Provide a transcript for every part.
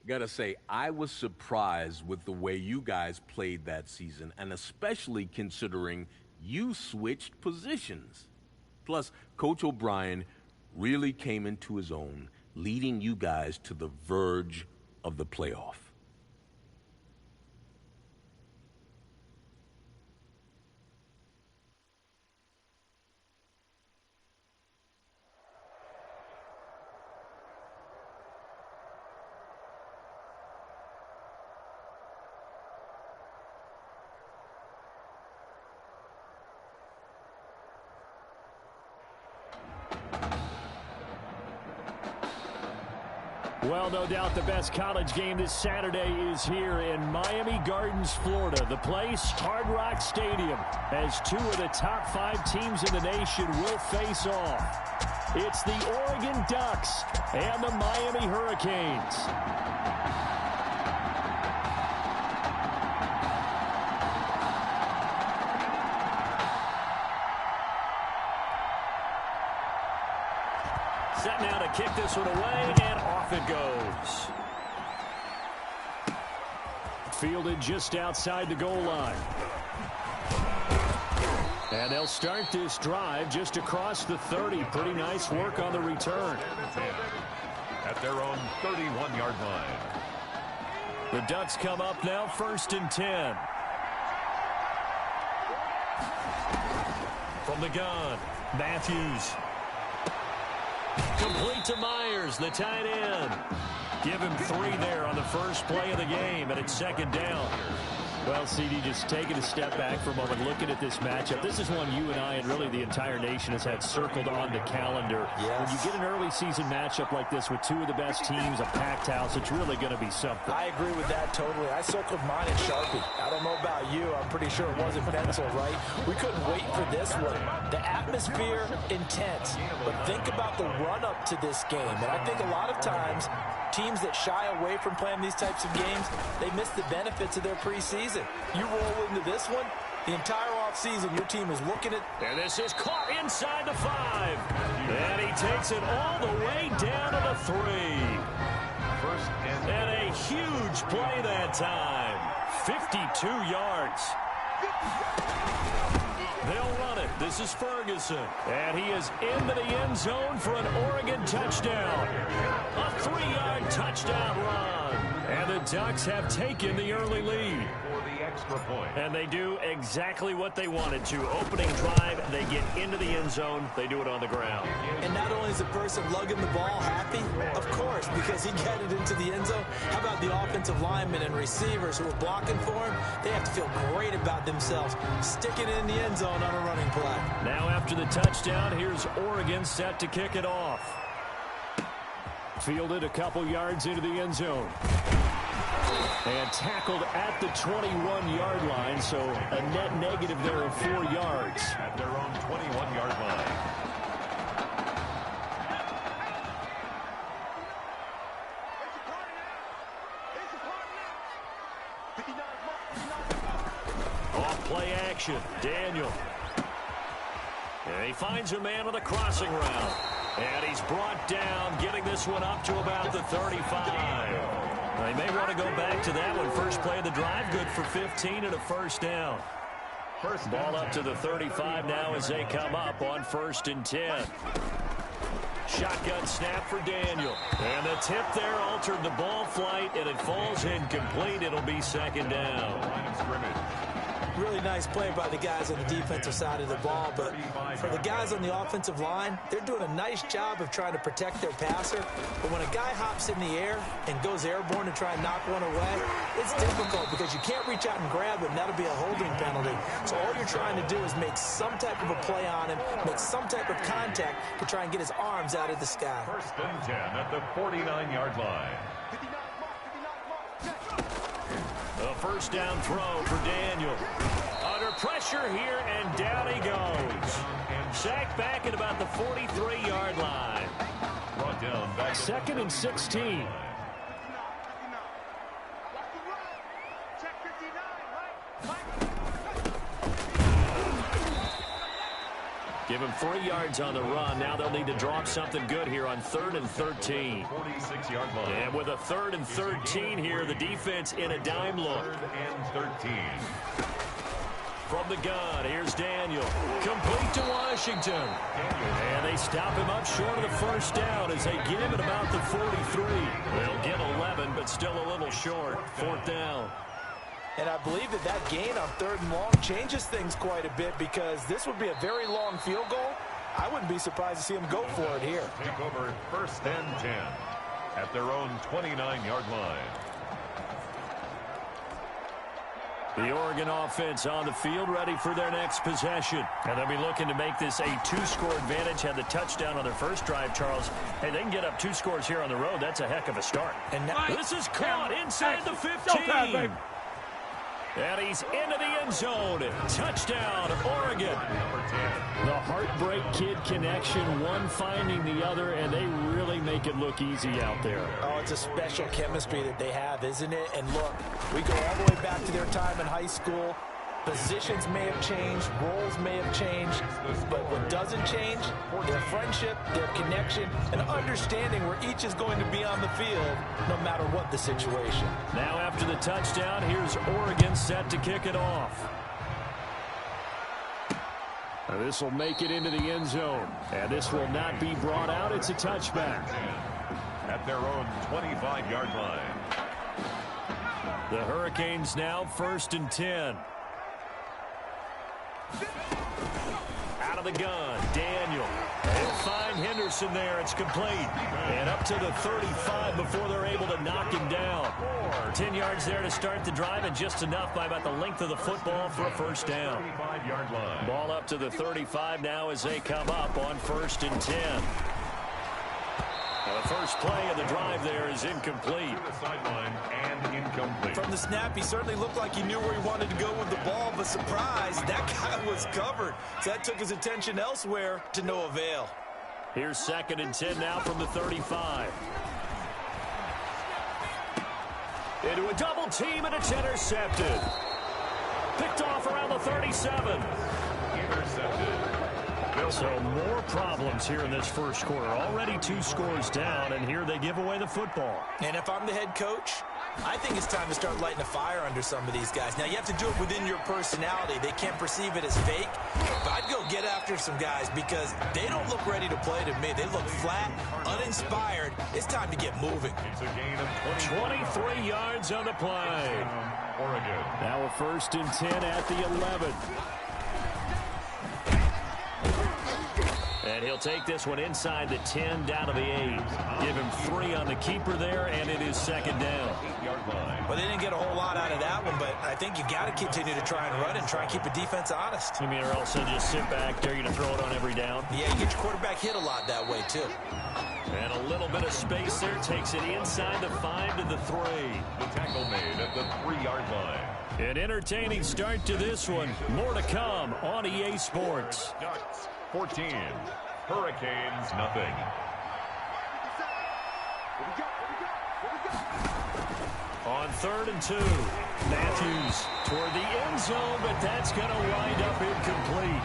Gotta say, I was surprised with the way you guys played that season, and especially considering you switched positions. Plus, Coach O'Brien really came into his own, leading you guys to the verge of the playoff. Well, no doubt the best college game this Saturday is here in Miami Gardens, Florida. The place, Hard Rock Stadium, as two of the top 5 teams in the nation will face off. It's the Oregon Ducks and the Miami Hurricanes. Set now to kick this one away, and off it goes. Fielded just outside the goal line. And they'll start this drive just across the 30. Pretty nice work on the return. At their own 31-yard line. The Ducks come up now, 1st and 10. From the gun, Matthews. Complete to Myers, the tight end. Give him 3 there on the first play of the game, and it's 2nd down. Well, CD, just taking a step back for a moment, looking at this matchup. This is one you and I and really the entire nation has had circled on the calendar. Yes. When you get an early season matchup like this with 2 of the best teams, a packed house, it's really going to be something. I agree with that totally. I circled mine in Sharpie. I don't know about you. I'm pretty sure it wasn't pencil, right? We couldn't wait for this one. The atmosphere, intense. But think about the run-up to this game. And I think a lot of times, teams that shy away from playing these types of games, they miss the benefits of their preseason. You roll into this one, the entire offseason, your team is looking at... And this is caught inside the 5. And he takes it all the way down to the 3. And a huge play that time. 52 yards. They'll run it. This is Ferguson. And he is into the end zone for an Oregon touchdown. A 3-yard touchdown run. And the Ducks have taken the early lead. And they do exactly what they wanted to. Opening drive, they get into the end zone. They do it on the ground. And not only is the person lugging the ball happy, of course, because he got it into the end zone. How about the offensive linemen and receivers who are blocking for him? They have to feel great about themselves, sticking it in the end zone on a running play. Now after the touchdown, here's Oregon set to kick it off. Fielded a couple yards into the end zone. And tackled at the 21-yard line, so a net negative there of 4 yards. At their own 21-yard line. Off play action, Daniel. And he finds a man with a crossing route. And he's brought down, getting this one up to about the 35. They may want to go back to that one. First play of the drive, good for 15 and a 1st down. Ball up to the 35 now as they come up on 1st and 10. Shotgun snap for Daniel. And the tip there altered the ball flight, and it falls incomplete. It'll be 2nd down. Really nice play by the guys on the defensive side of the ball, but for the guys on the offensive line, they're doing a nice job of trying to protect their passer. But when a guy hops in the air and goes airborne to try and knock one away, it's difficult because you can't reach out and grab it, and that'll be a holding penalty. So all you're trying to do is make some type of a play on him, make some type of contact to try and get his arms out of the sky. 1st and 10 at the 49-yard line. A 1st down throw for Daniel. Under pressure here, and down he goes. Sacked back at about the 43-yard line. Brought down back. 2nd and 16. Give him 3 yards on the run. Now they'll need to drop something good here on 3rd and 13. 46-yard line. And with a 3rd and 13 here, the defense in a dime look. 3rd and 13. From the gun, here's Daniel. Complete to Washington. And they stop him up short of the first down as they get him at about the 43. They'll get 11, but still a little short. 4th down. And I believe that gain on 3rd and long changes things quite a bit because this would be a very long field goal. I wouldn't be surprised to see him go for it here. Take over 1st and 10 at their own 29-yard line. The Oregon offense on the field ready for their next possession. And they'll be looking to make this a 2-score advantage. Had the touchdown on their first drive, Charles. Hey, they can get up 2 scores here on the road. That's a heck of a start. And now this is caught inside the 15. And he's into the end zone. Touchdown, Oregon. The Heartbreak Kid connection, one finding the other, and they really make it look easy out there. Oh, it's a special chemistry that they have, isn't it? And look, we go all the way back to their time in high school. Positions may have changed, roles may have changed, but what doesn't change, their friendship, their connection, and understanding where each is going to be on the field, no matter what the situation. Now after the touchdown, here's Oregon set to kick it off. Now this will make it into the end zone, and this will not be brought out. It's a touchback. At their own 25-yard line. The Hurricanes now 1st and 10. Out of the gun, Daniel. They'll find Henderson there. It's complete. And up to the 35 before they're able to knock him down. 10 yards there to start the drive, and just enough by about the length of the football for a first down. 35-yard line. Ball up to the 35 now as they come up on 1st and 10. The first play of the drive there is incomplete. To the sideline and incomplete. From the snap, he certainly looked like he knew where he wanted to go with the ball, but surprise, that guy was covered. So that took his attention elsewhere to no avail. Here's 2nd and 10 now from the 35. Into a double team, and it's intercepted. Picked off around the 37. Intercepted. So more problems here in this first quarter. Already 2 scores down, and here they give away the football. And if I'm the head coach, I think it's time to start lighting a fire under some of these guys. Now, you have to do it within your personality. They can't perceive it as fake. But I'd go get after some guys because they don't look ready to play to me. They look flat, uninspired. It's time to get moving. It's a gain of 23 yards on the play. Oregon. Now a 1st and 10 at the 11. And he'll take this one inside the 10 down to the 8. Give him 3 on the keeper there, and it is 2nd down. 8-yard line. Well, they didn't get a whole lot out of that one, but I think you got to continue to try and run and try and keep the defense honest. I mean, or else they'll just sit back, dare you to throw it on every down. Yeah, you get your quarterback hit a lot that way, too. And a little bit of space there. Takes it inside the 5 to the 3. The tackle made at the 3-yard line. An entertaining start to this one. More to come on EA Sports. Ducks 14. Hurricanes nothing. On 3rd and 2. Matthews toward the end zone, but that's going to wind up incomplete.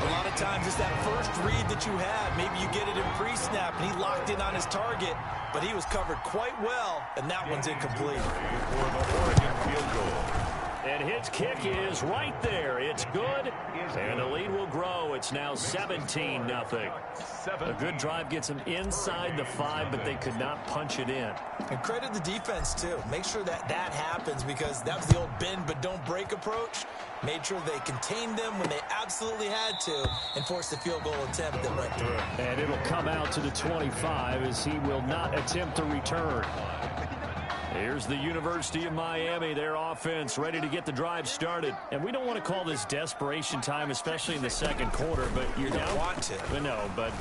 A lot of times it's that first read that you have. Maybe you get it in pre-snap, and he locked in on his target, but he was covered quite well, and that one's incomplete. For the Oregon field goal. And his kick is right there. It's good, and the lead will grow. It's now 17-0. A good drive gets them inside the 5, but they could not punch it in. And credit the defense, too. Make sure that happens because that was the old bend but don't break approach. Made sure they contained them when they absolutely had to and forced the field goal attempt that went through. And it'll come out to the 25 as he will not attempt to return. Here's the University of Miami, their offense ready to get the drive started. And we don't want to call this desperation time, especially in the second quarter, but you're down. Want to. But no, but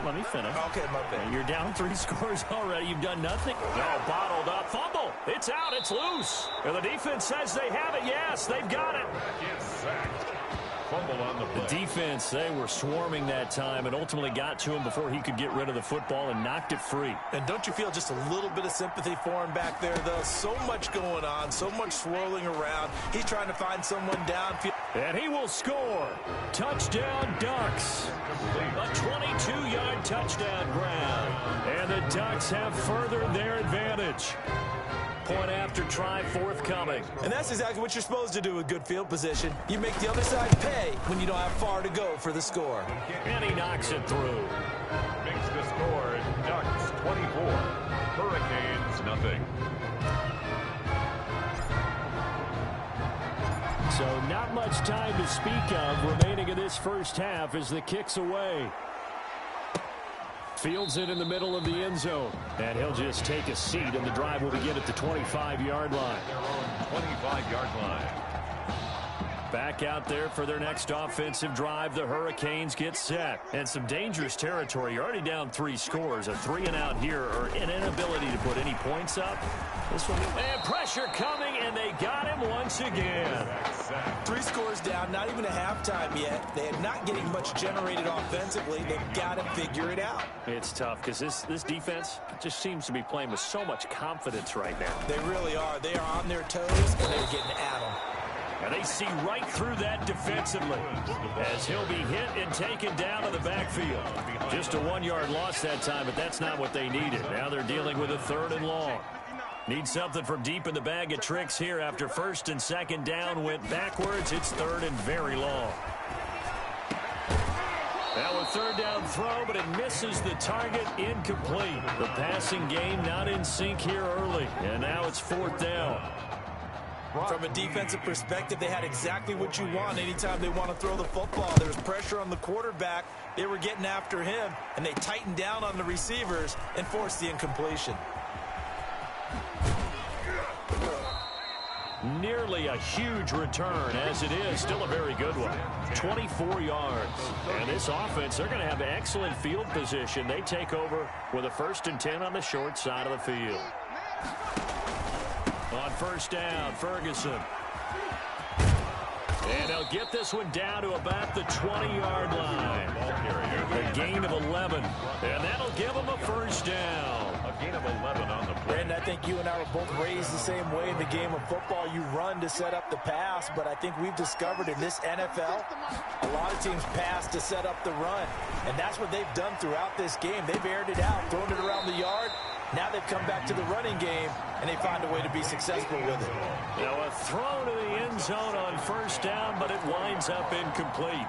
let me finish. Okay, my bad. You're down 3 scores already. You've done nothing. No, bottled up. Fumble. It's out. It's loose. And the defense says they have it. Yes, they've got it. Gets sacked. Fumble on the play. The defense, they were swarming that time and ultimately got to him before he could get rid of the football and knocked it free. And don't you feel just a little bit of sympathy for him back there, though? So much going on, so much swirling around. He's trying to find someone downfield. And he will score. Touchdown, Ducks. A 22-yard touchdown grab. And the Ducks have furthered their advantage. Point after try forthcoming. And that's exactly what you're supposed to do with good field position. You make the other side pay when you don't have far to go for the score. And he knocks it through. Makes the score Ducks 24, Hurricanes nothing. So not much time to speak of remaining in this first half as the kick's away. Fields it in the middle of the end zone. And he'll just take a seat, and the drive will begin at the 25-yard line. Their own 25-yard line. Back out there for their next offensive drive. The Hurricanes get set. And some dangerous territory. You're already down 3 scores. A 3-and-out here, or an inability to put any points up. This one, and pressure coming, and they got him once again. 3 scores down, not even a halftime yet. They are not getting much generated offensively. They've got to figure it out. It's tough because this defense just seems to be playing with so much confidence right now. They really are. They are on their toes, and they're getting at them. And they see right through that defensively as he'll be hit and taken down to the backfield. Just a 1-yard loss that time, but that's not what they needed. Now they're dealing with a 3rd and long. Need something from deep in the bag of tricks here after 1st and 2nd down went backwards. It's 3rd and very long. Now a 3rd down throw, but it misses the target, incomplete. The passing game not in sync here early, and now it's 4th down. From a defensive perspective, they had exactly what you want anytime they want to throw the football. There was pressure on the quarterback. They were getting after him, and they tightened down on the receivers and forced the incompletion. Nearly a huge return, as it is still a very good one. 24 yards. And this offense, they're going to have excellent field position. They take over with a 1st and 10 on the short side of the field. On 1st down, Ferguson. And they'll get this one down to about the 20-yard line. A gain of 11. And that'll give them a 1st down. A gain of 11 on the play. Brandon, I think you and I were both raised the same way in the game of football. You run to set up the pass, but I think we've discovered in this NFL, a lot of teams pass to set up the run. And that's what they've done throughout this game. They've aired it out, thrown it around the yard. Now they've come back to the running game, and they find a way to be successful with it. Now a throw to the end zone on 1st down, but it winds up incomplete.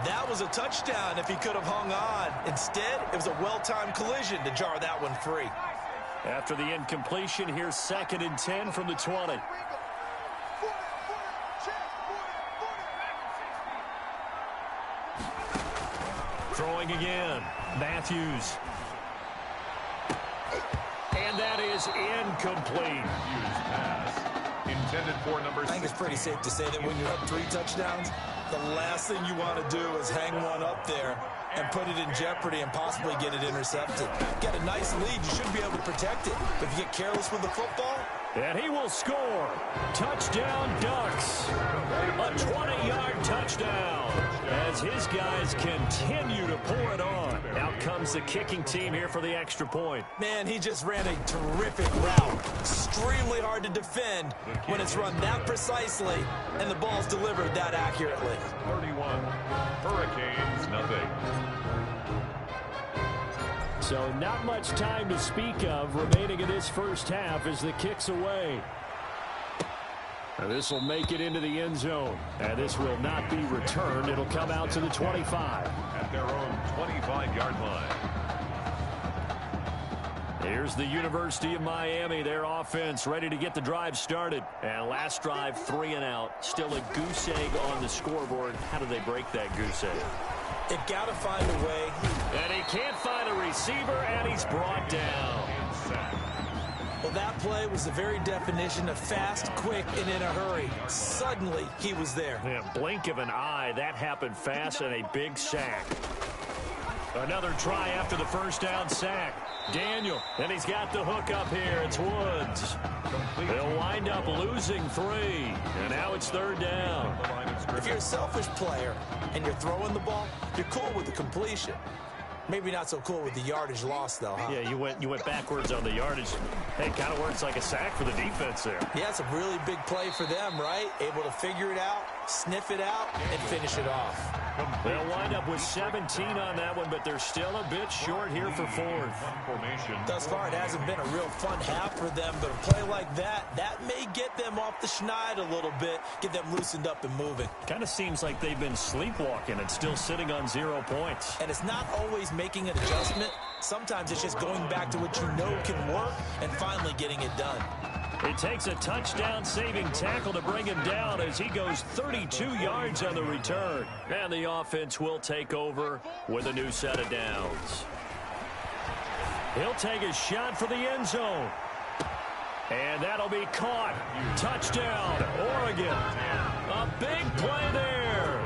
That was a touchdown if he could have hung on. Instead, it was a well-timed collision to jar that one free. After the incompletion, here's 2nd and 10 from the 20. Throwing again. Matthews. And that is incomplete. Intended for number 6. I think it's pretty safe to say that when you have 3 touchdowns, the last thing you want to do is hang one up there and put it in jeopardy and possibly get it intercepted. Get a nice lead, you should be able to protect it. But if you get careless with the football... And he will score. Touchdown, Ducks. A 20-yard touchdown as his guys continue to pour it on. Out comes the kicking team here for the extra point. Man, he just ran a terrific route. Extremely hard to defend when it's run that precisely and the ball's delivered that accurately. 31, Hurricanes nothing. So not much time to speak of remaining in this first half as the kick's away. This will make it into the end zone. And this will not be returned. It'll come out to the 25. At their own 25-yard line. Here's the University of Miami, their offense ready to get the drive started. And last drive, 3 and out. Still a goose egg on the scoreboard. How do they break that goose egg? They've got to find a way. And he can't find a receiver, and he's brought down. Well, that play was the very definition of fast, quick, and in a hurry. Suddenly, he was there. Yeah, blink of an eye, that happened fast, and a big sack. Another try after the 1st down sack. Daniel, and he's got the hook up here. It's Woods. They'll wind up losing 3, and now it's 3rd down. If you're a selfish player and you're throwing the ball, you're cool with the completion. Maybe not so cool with the yardage loss, though, huh? Yeah, you went backwards on the yardage. Hey, kind of works like a sack for the defense there. Yeah, it's a really big play for them, right? Able to figure it out, sniff it out, and finish it off. They'll wind up with 17 on that one, but they're still a bit short here for fourth. Thus far, it hasn't been a real fun half for them, but a play like that may get them off the schneid a little bit, get them loosened up and moving. Kind of seems like they've been sleepwalking and still sitting on 0 points. And it's not always making an adjustment. Sometimes it's just going back to what you know can work and finally getting it done. It takes a touchdown-saving tackle to bring him down as he goes 32 yards on the return. And the offense will take over with a new set of downs. He'll take a shot for the end zone. And that'll be caught. Touchdown, Oregon. A big play there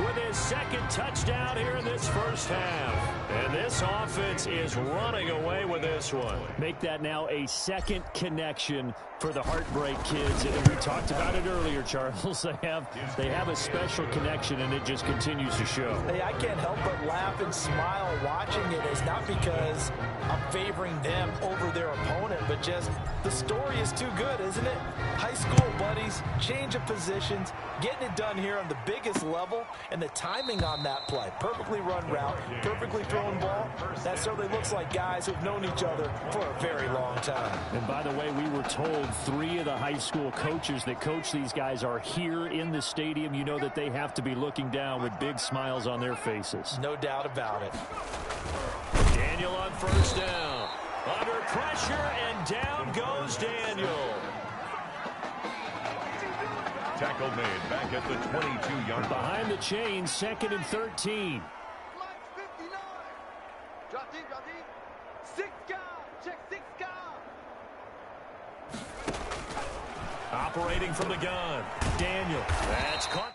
with his second touchdown here in this first half. And this offense is running away with this one. Make that now a second connection for the Heartbreak Kids. And we talked about it earlier, Charles. They have a special connection, and it just continues to show. Hey, I can't help but laugh and smile watching it. It's not because I'm favoring them over their opponent, but just the story is too good, isn't it? High school buddies, change of positions, getting it done here on the biggest level, and the timing on that play. Perfectly run route, perfectly thrown ball. That certainly looks like guys who've known each other for a very long time. And by the way, we were told 3 of the high school coaches that coach these guys are here in the stadium. You know that they have to be looking down with big smiles on their faces. No doubt about it. Daniel on first down. Under pressure, and down goes Daniel. Tackle made back at the 22-yard line. Behind the chain, 2nd and 13. Operating from the gun, Daniel. That's caught.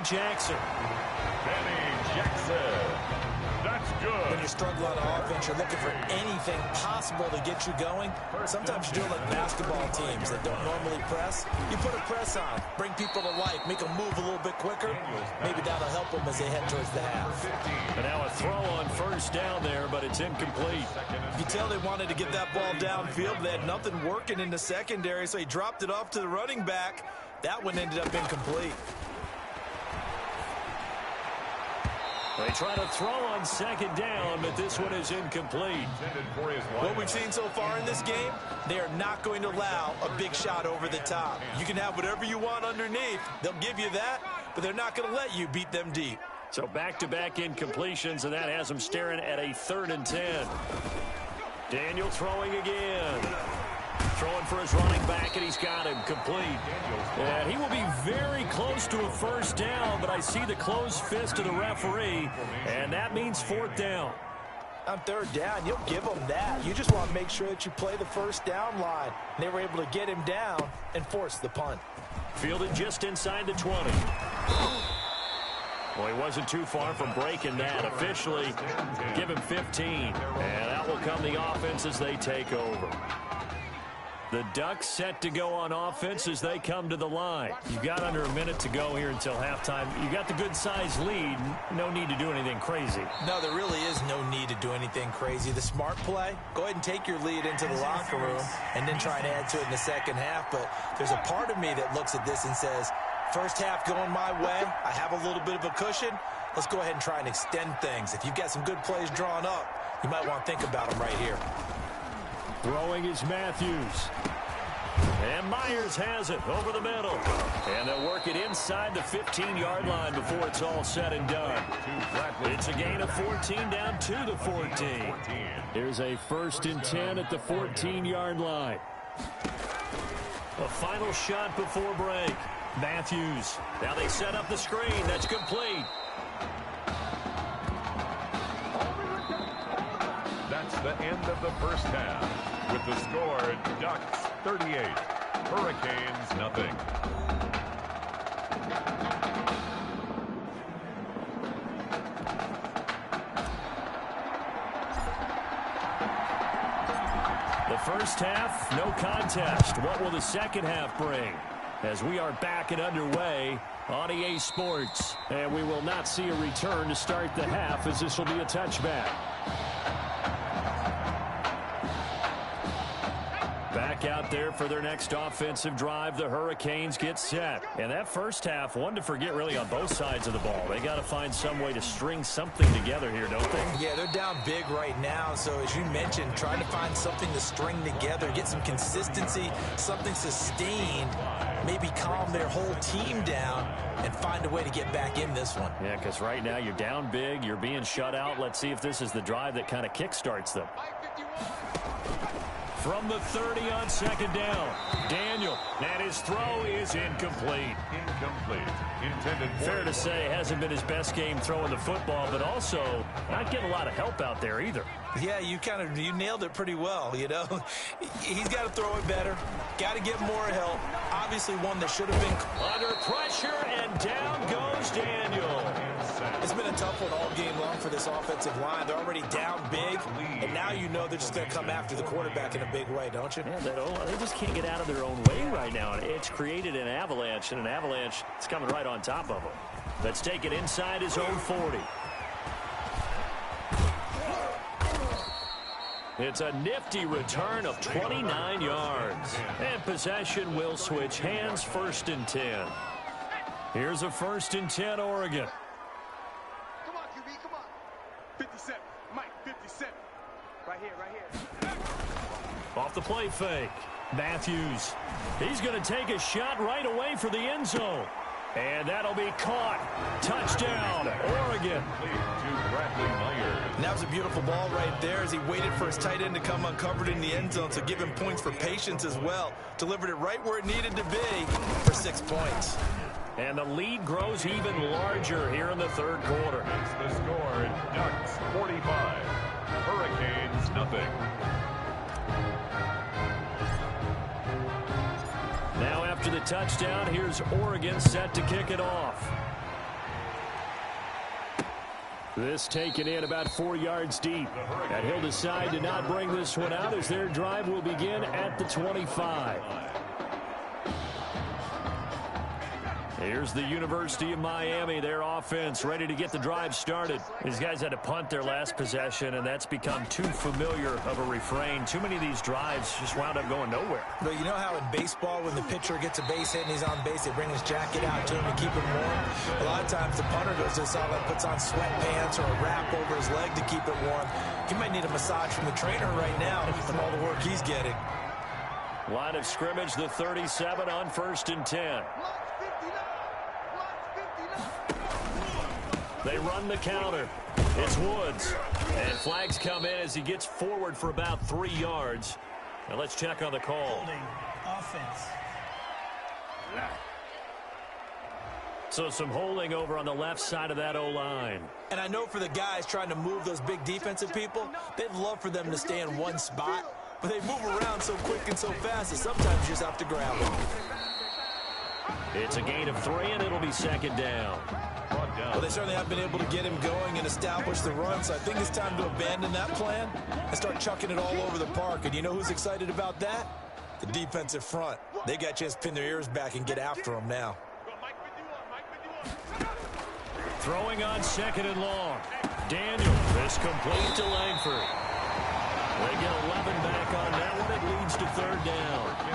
Jackson. Benny Jackson. That's good. When you struggle on offense, you're looking for anything possible to get you going. Sometimes you do it like basketball teams that don't normally press. You put a press on, bring people to life, make them move a little bit quicker. Maybe that'll help them as they head towards the half. And now a throw on first down there, but it's incomplete. You can tell they wanted to get that ball downfield. They had nothing working in the secondary, so he dropped it off to the running back. That one ended up incomplete. They try to throw on 2nd down, but this one is incomplete. What we've seen so far in this game, they are not going to allow a big shot over the top. You can have whatever you want underneath. They'll give you that, but they're not going to let you beat them deep. So back-to-back incompletions, and that has them staring at a 3rd and 10. Daniel throwing again. Throwing for his running back, and he's got him complete. And he will be very close to a first down, but I see the closed fist of the referee, and that means 4th down. On 3rd down, you'll give them that. You just want to make sure that you play the first down line. And they were able to get him down and force the punt. Fielded just inside the 20. Well, he wasn't too far from breaking that. Officially, give him 15. And out will come the offense as they take over. The Ducks set to go on offense as they come to the line. You've got under a minute to go here until halftime. You got the good-sized lead. No need to do anything crazy. No, there really is no need to do anything crazy. The smart play, go ahead and take your lead into the locker room and then try and add to it in the second half. But there's a part of me that looks at this and says, first half going my way, I have a little bit of a cushion. Let's go ahead and try and extend things. If you've got some good plays drawn up, you might want to think about them right here. Throwing is Matthews. And Myers has it over the middle. And they'll work it inside the 15-yard line before it's all said and done. It's a gain of 14 down to the 14. Here's a 1st and 10 at the 14-yard line. A final shot before break. Matthews. Now they set up the screen. That's complete. That's the end of the first half. With the score, Ducks 38, Hurricanes, nothing. The first half, no contest. What will the second half bring? As we are back and underway on EA Sports. And we will not see a return to start the half, as this will be a touchback. Back out there for their next offensive drive. The Hurricanes get set. And that first half, one to forget really on both sides of the ball. They got to find some way to string something together here, don't they? Yeah, they're down big right now. So as you mentioned, trying to find something to string together, get some consistency, something sustained, maybe calm their whole team down and find a way to get back in this one. Yeah, because right now you're down big, you're being shut out. Let's see if this is the drive that kind of kickstarts them. From the 30 on second down, Daniel, and his throw is incomplete. Intended. Fair to say, hasn't been his best game throwing the football, but also not getting a lot of help out there either. Yeah, you nailed it pretty well, you know. He's got to throw it better, got to get more help. Obviously one that should have been under pressure, and down goes Daniel. It's been a tough one all game long for this offensive line. They're already down big, and now you know they're just going to come after the quarterback in a big way, don't you? Yeah, they just can't get out of their own way right now. It's created an avalanche, and an avalanche is coming right on top of them. Let's take it inside his own 40. It's a nifty return of 29 yards. And possession will switch hands, 1st and 10. Here's a 1st and 10, Oregon. Come on, QB, come on. 57, Mike, 57. Right here. Off the play fake. Matthews. He's going to take a shot right away for the end zone. And that'll be caught. Touchdown, Oregon. And that was a beautiful ball right there as he waited for his tight end to come uncovered in the end zone, so give him points for patience as well. Delivered it right where it needed to be for 6 points. And the lead grows even larger here in the third quarter. It's the score, Ducks 45, Hurricanes nothing. Now after the touchdown, here's Oregon set to kick it off. This taken in about 4 yards deep. And he'll decide to not bring this one out as their drive will begin at the 25. Here's the University of Miami, their offense ready to get the drive started. These guys had to punt their last possession, and that's become too familiar of a refrain. Too many of these drives just wound up going nowhere. But you know how in baseball, when the pitcher gets a base hit and he's on base, they bring his jacket out to him to keep him warm? A lot of times the punter goes to the sideline, puts on sweatpants or a wrap over his leg to keep it warm. He might need a massage from the trainer right now from all the work he's getting. Line of scrimmage, the 37 on 1st and 10. They run the counter. It's Woods. And flags come in as he gets forward for about 3 yards. Now let's check on the call. Holding offense. So some holding over on the left side of that O-line. And I know for the guys trying to move those big defensive people, they'd love for them to stay in one spot. But they move around so quick and so fast that sometimes you just have to grab them. It's a gain of 3, and it'll be 2nd down. Well, they certainly have been able to get him going and establish the run, so I think it's time to abandon that plan and start chucking it all over the park. And you know who's excited about that? The defensive front. They got a chance to pin their ears back and get after him now. Throwing on 2nd and long. Daniel is complete to Langford. They get 11 back on that one. It leads to 3rd down. 15.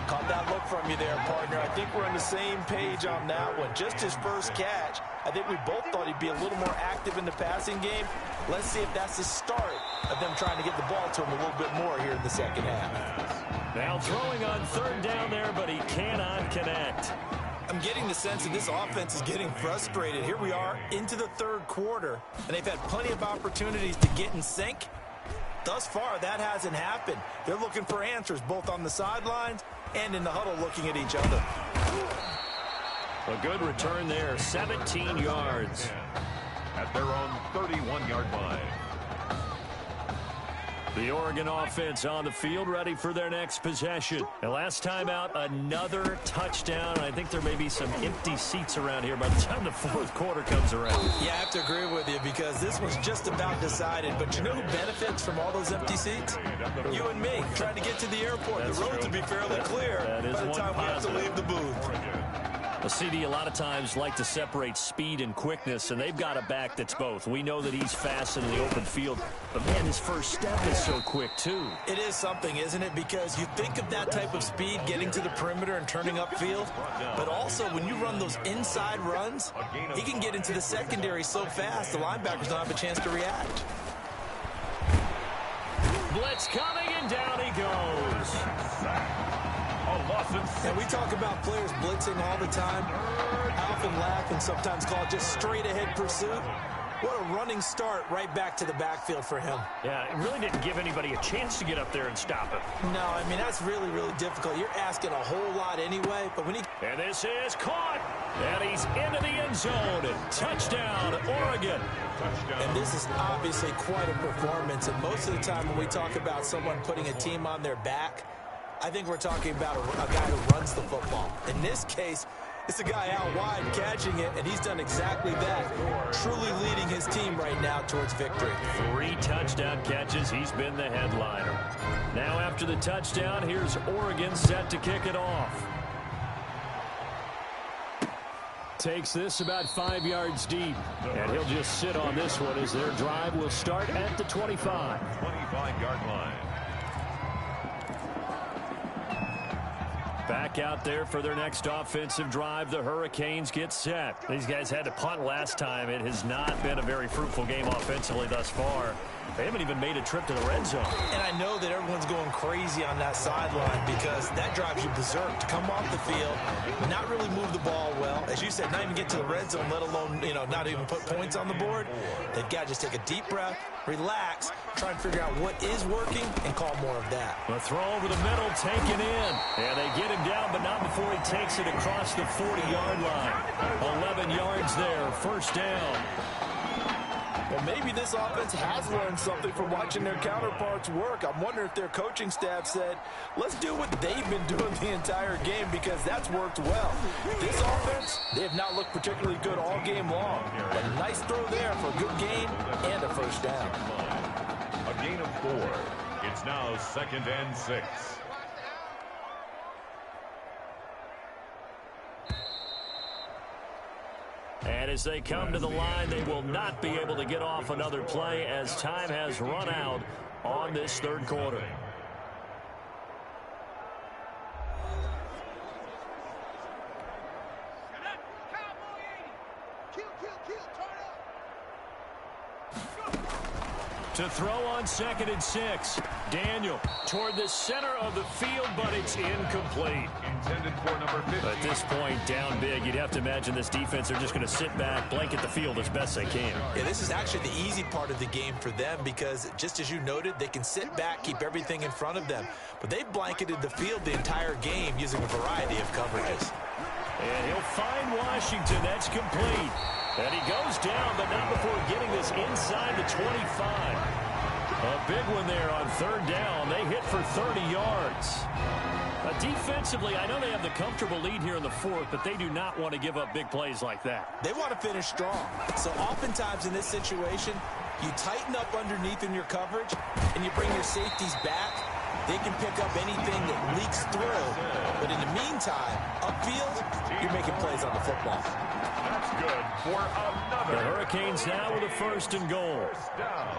Caught that look from you there, partner. I think we're on the same page on that one. Just his first catch. I think we both thought he'd be a little more active in the passing game. Let's see if that's the start of them trying to get the ball to him a little bit more here in the second half. Now throwing on 3rd down there, but he cannot connect. I'm getting the sense that this offense is getting frustrated. Here we are into the third quarter, and they've had plenty of opportunities to get in sync. Thus far, that hasn't happened. They're looking for answers both on the sidelines and in the huddle looking at each other. A good return there, 17 yards. At their own 31-yard line. The Oregon offense on the field, ready for their next possession. And last time out, another touchdown. And I think there may be some empty seats around here by the time the fourth quarter comes around. Yeah, I have to agree with you because this was just about decided. But you know who benefits from all those empty seats? You and me, trying to get to the airport. That's the roads true. will be fairly clear That is by the one time we have to positive. leave the booth. The CD a lot of times like to separate speed and quickness, and they've got a back that's both. We know that he's fast in the open field, but man, his first step is so quick too. It is something, isn't it? Because you think of that type of speed getting to the perimeter and turning upfield, but also when you run those inside runs, he can get into the secondary so fast the linebackers don't have a chance to react. Blitz coming, and down he goes. And we talk about players blitzing all the time. I often laugh and sometimes call it just straight ahead pursuit. What a running start right back to the backfield for him. Yeah, it really didn't give anybody a chance to get up there and stop him. No, I mean, that's really, really difficult. You're asking a whole lot anyway, but when he... And this is caught, and he's into the end zone. Touchdown, Oregon. And this is obviously quite a performance, and most of the time when we talk about someone putting a team on their back, I think we're talking about a guy who runs the football. In this case, it's a guy out wide catching it, and he's done exactly that, truly leading his team right now towards victory. 3 touchdown catches. He's been the headliner. Now after the touchdown, here's Oregon set to kick it off. Takes this about 5 yards deep, and he'll just sit on this one as their drive will start at the 25. 25-yard line. Back out there for their next offensive drive. The Hurricanes get set. These guys had to punt last time. It has not been a very fruitful game offensively thus far. They haven't even made a trip to the red zone. And I know that everyone's going crazy on that sideline because that drives you berserk to come off the field, not really move the ball well. As you said, not even get to the red zone, let alone, not even put points on the board. They've got to just take a deep breath, relax, try and figure out what is working, and call more of that. A throw over the middle, taken in. And they get him down, but not before he takes it across the 40-yard line. 11 yards there, first down. Well, maybe this offense has learned something from watching their counterparts work. I'm wondering if their coaching staff said, let's do what they've been doing the entire game because that's worked well. This offense, they have not looked particularly good all game long. But a nice throw there for a good gain and a first down. A gain of 4. It's now 2nd and 6. And as they come to the line, they will not be able to get off another play as time has run out on this third quarter. To throw on 2nd and 6. Daniel toward the center of the field, but it's incomplete. Intended for number 50. At this point, down big, you'd have to imagine this defense are just going to sit back, blanket the field as best they can. Yeah, this is actually the easy part of the game for them because, just as you noted, they can sit back, keep everything in front of them. But they've blanketed the field the entire game using a variety of coverages. And he'll find Washington. That's complete. And he goes down, but not before getting this inside the 25. A big one there on 3rd down. They hit for 30 yards. Defensively, I know they have the comfortable lead here in the 4th, but they do not want to give up big plays like that. They want to finish strong. So oftentimes in this situation, you tighten up underneath in your coverage, and you bring your safeties back. They can pick up anything that leaks through. But in the meantime, upfield, you're making plays on the football. That's good for another. The Hurricanes now with a 1st and goal. First down.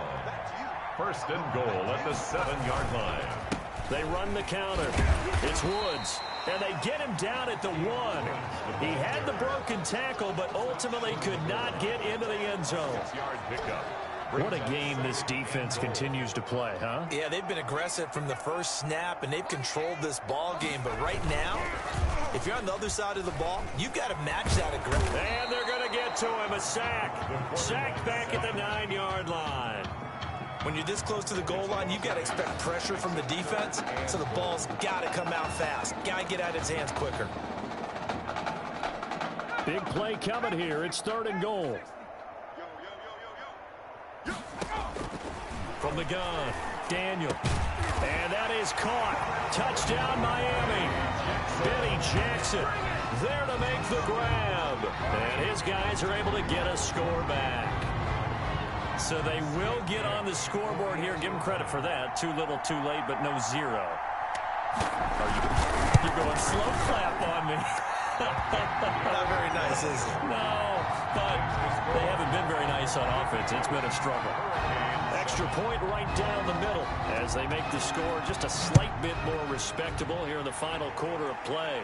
1st and goal at the 7-yard line. They run the counter. It's Woods. And they get him down at the 1. He had the broken tackle, but ultimately could not get into the end zone. 6-yard pickup. What a game this defense continues to play, huh? Yeah, they've been aggressive from the first snap, and they've controlled this ball game. But right now, if you're on the other side of the ball, you've got to match that aggression. And they're going to get to him. A sack. Sacked back at the 9-yard line. When you're this close to the goal line, you've got to expect pressure from the defense, so the ball's got to come out fast. Got to get out of his hands quicker. Big play coming here. It's 3rd and goal. From the gun, McDaniel. And that is caught. Touchdown, Miami. Benny Jackson there to make the grab. And his guys are able to get a score back. So they will get on the scoreboard here. Give them credit for that. Too little, too late, but no zero. You're going slow clap on me. Not very nice, is it? No, but they haven't been very nice on offense. It's been a struggle. Extra point right down the middle as they make the score just a slight bit more respectable here in the final quarter of play.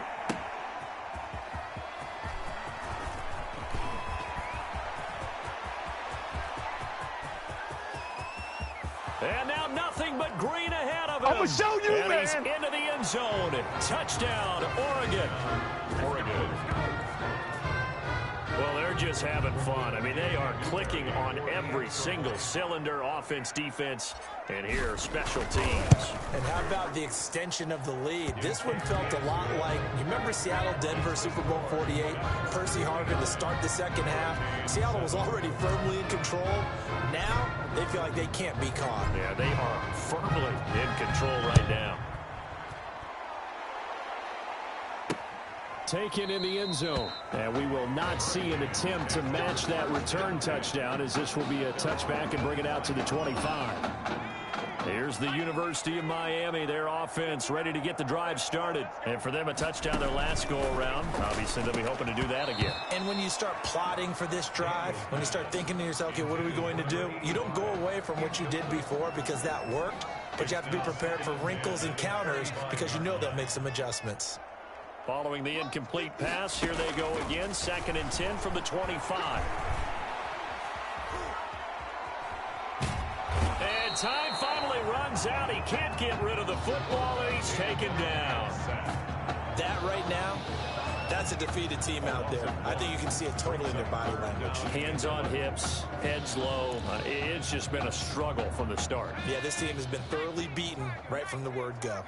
And now nothing but green ahead of him. I'm going to show you, and man. He's into the end zone. Touchdown, Oregon. Well, they're just having fun. I mean, they are clicking on every single cylinder, offense, defense, and here, special teams. And how about the extension of the lead? This one felt a lot like, you remember Seattle-Denver Super Bowl 48? Percy Harvin to start the second half. Seattle was already firmly in control. Now, they feel like they can't be caught. Yeah, they are firmly in control right now. Taken in the end zone. And we will not see an attempt to match that return touchdown, as this will be a touchback and bring it out to the 25. Here's the University of Miami, their offense ready to get the drive started. And for them, a touchdown their last go-around. Obviously, they'll be hoping to do that again. And when you start plotting for this drive, when you start thinking to yourself, okay, what are we going to do? You don't go away from what you did before because that worked, but you have to be prepared for wrinkles and counters because you know they'll make some adjustments. Following the incomplete pass, here they go again. 2nd and 10 from the 25. And time finally runs out. He can't get rid of the football, and he's taken down. That right now, that's a defeated team out there. I think you can see it totally in their body language. Hands on hips, heads low. It's just been a struggle from the start. Yeah, this team has been thoroughly beaten right from the word go.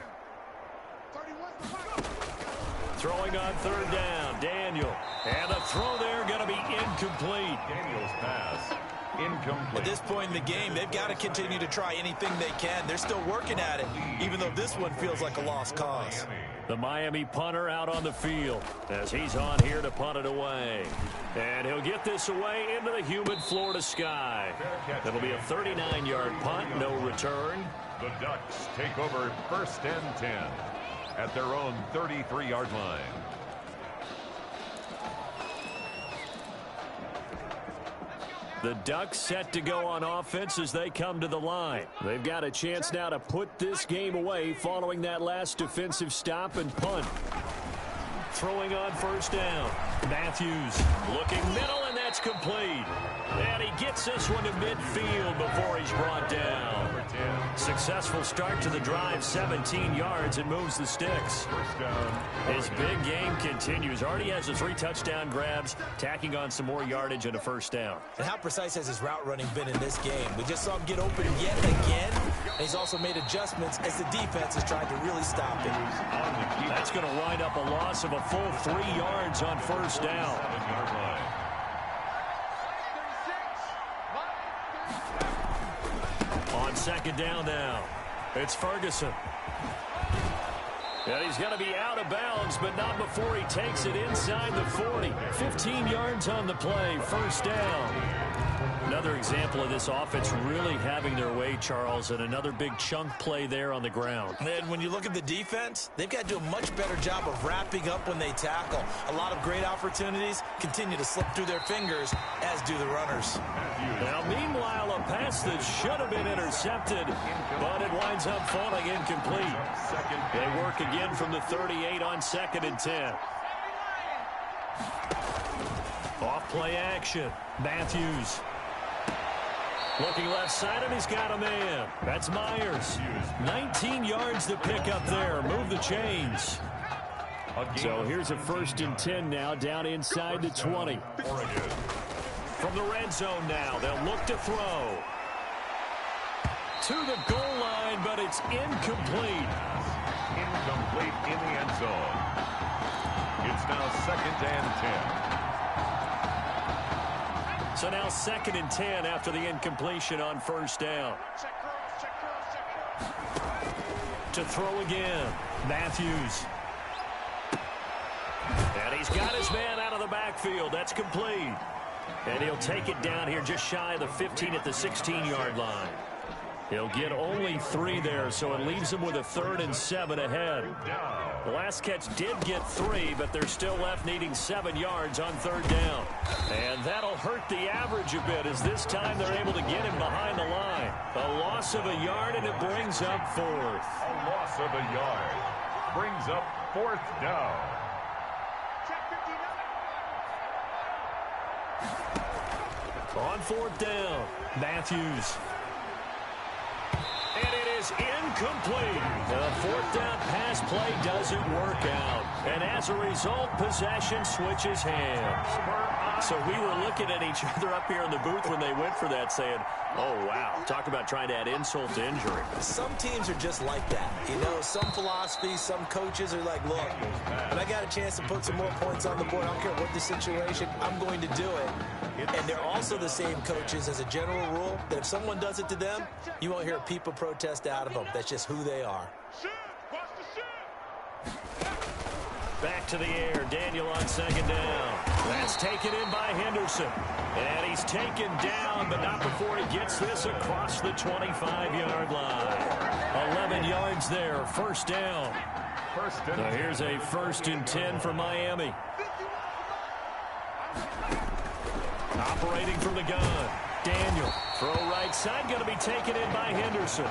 Throwing on 3rd down, Daniel. And the throw there going to be incomplete. Daniel's pass, incomplete. At this point in the game, they've got to continue to try anything they can. They're still working at it, even though this one feels like a lost cause. The Miami punter out on the field as he's on here to punt it away. And he'll get this away into the humid Florida sky. It'll be a 39-yard punt, no return. The Ducks take over 1st and 10 at their own 33-yard line. The Ducks set to go on offense as they come to the line. They've got a chance now to put this game away following that last defensive stop and punt. Throwing on 1st down. Matthews looking middle, and that's complete. And he gets this one to midfield before he's brought down. Successful start to the drive, 17 yards, and moves the sticks. His big game continues. Already has the 3 touchdown grabs, tacking on some more yardage and a 1st down. And how precise has his route running been in this game? We just saw him get open yet again, and he's also made adjustments as the defense has tried to really stop him. That's going to wind up a loss of a full 3 yards on 1st down. On 2nd down now, it's Ferguson. And he's going to be out of bounds, but not before he takes it inside the 40. 15 yards on the play, 1st down. Another example of this offense really having their way, Charles, and another big chunk play there on the ground. And when you look at the defense, they've got to do a much better job of wrapping up when they tackle. A lot of great opportunities continue to slip through their fingers, as do the runners. Now, meanwhile, a pass that should have been intercepted, but it winds up falling incomplete. They work again from the 38 on 2nd and 10. Off play action. Matthews. Looking left side, and he's got a man. That's Myers. 19 yards to pick up there. Move the chains. So here's a 1st and 10 now, down inside the 20. From the red zone now, they'll look to throw. To the goal line, but it's incomplete. Incomplete in the end zone. It's now 2nd and 10. So now 2nd and 10 after the incompletion on 1st down. To throw again, Matthews. And he's got his man out of the backfield. That's complete. And he'll take it down here just shy of the 15 at the 16-yard line. He'll get only 3 there, so it leaves him with a 3rd and 7 ahead. The last catch did get 3, but they're still left needing 7 yards on 3rd down. And that'll hurt the average a bit, as this time they're able to get him behind the line. A loss of a yard, and it brings up 4th. A loss of a yard brings up 4th down. On 4th down, Matthews. And it is incomplete. The 4th down pass play doesn't work out. And as a result, possession switches hands. So we were looking at each other up here in the booth when they went for that, saying, oh, wow. Talk about trying to add insult to injury. Some teams are just like that. You know, some philosophies, some coaches are like, look, when I got a chance to put some more points on the board, I don't care what the situation, I'm going to do it. And they're also the same coaches, as a general rule, that if someone does it to them, you won't hear people protest out of them. That's just who they are. Back to the air. Daniel on 2nd down. That's taken in by Henderson. And he's taken down, but not before he gets this across the 25-yard line. 11 yards there. 1st down. Now here's a 1st and 10 for Miami. Operating from the gun. Daniel. Throw right side. Going to be taken in by Henderson.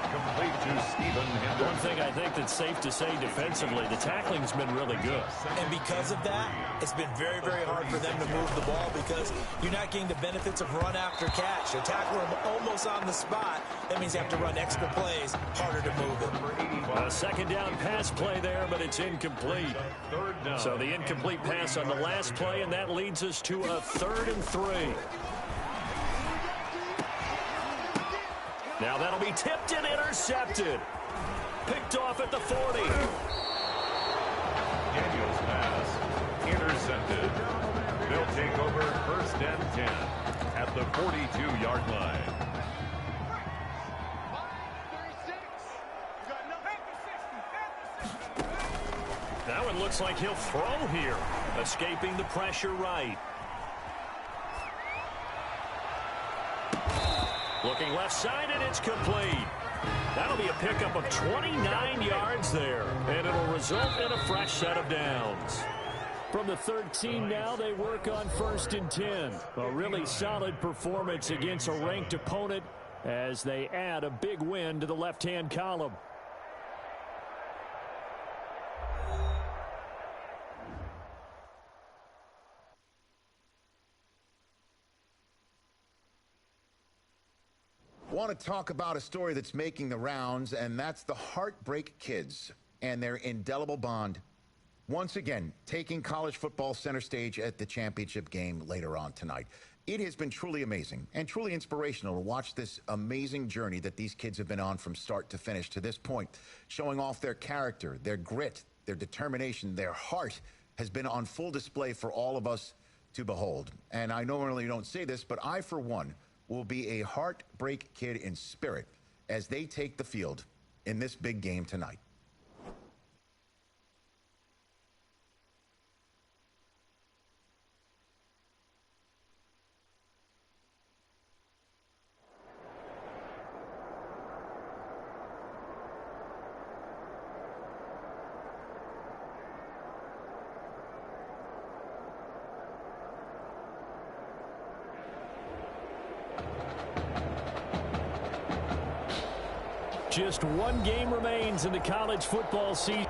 Complete to Stephen Henderson. One thing I think that's safe to say defensively, the tackling's been really good. And because of that, it's been very, very hard for them to move the ball, because you're not getting the benefits of run after catch. They tackle them almost on the spot. That means you have to run extra plays, harder to move it. A 2nd down pass play there, but it's incomplete. So the incomplete pass on the last play, and that leads us to a 3rd and 3. Now that'll be tipped and intercepted. Picked off at the 40. Daniel's pass intercepted. They'll take over 1st and 10 at the 42-yard line. Now it looks like he'll throw here. Escaping the pressure right. Looking left side, and it's complete. That'll be a pickup of 29 yards there, and it'll result in a fresh set of downs. From the 13 now, they work on 1st and 10. A really solid performance against a ranked opponent as they add a big win to the left-hand column. Want to talk about a story that's making the rounds, and that's the Heartbreak Kids and their indelible bond. Once again, taking college football center stage at the championship game later on tonight. It has been truly amazing and truly inspirational to watch this amazing journey that these kids have been on from start to finish to this point, showing off their character, their grit, their determination, their heart has been on full display for all of us to behold. And I normally don't say this, but I, for one, will be a Heartbreak Kid in spirit as they take the field in this big game tonight. Just one game remains in the college football season.